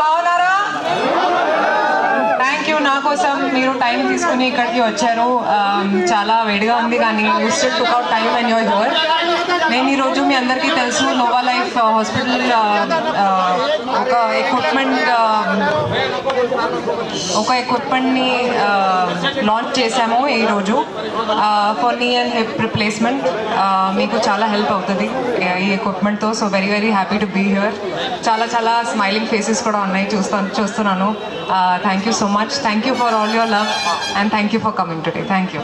బాగున్నారా? Thank you. నా కోసం మీరు టైం తీసుకుని ఇక్కడికి వచ్చారు. చాలా వేడిగా ఉంది కానీ you still took out time and your here. నేను ఈరోజు మీ అందరికీ తెలుసు నోవా లైఫ్ హాస్పిటల్ ఒక ఎక్విప్మెంట్ని లాంచ్ చేశాము ఈరోజు ఫర్ నీ అండ్ హిప్ రిప్లేస్మెంట్. మీకు చాలా హెల్ప్ అవుతుంది ఈ ఎక్విప్మెంట్తో. So very very happy to be here. చాలా చాలా స్మైలింగ్ ఫేసెస్ కూడా ఉన్నాయి చూస్తున్నాను. Thank you so much. Thank you for all your love and thank you for coming today. Thank you.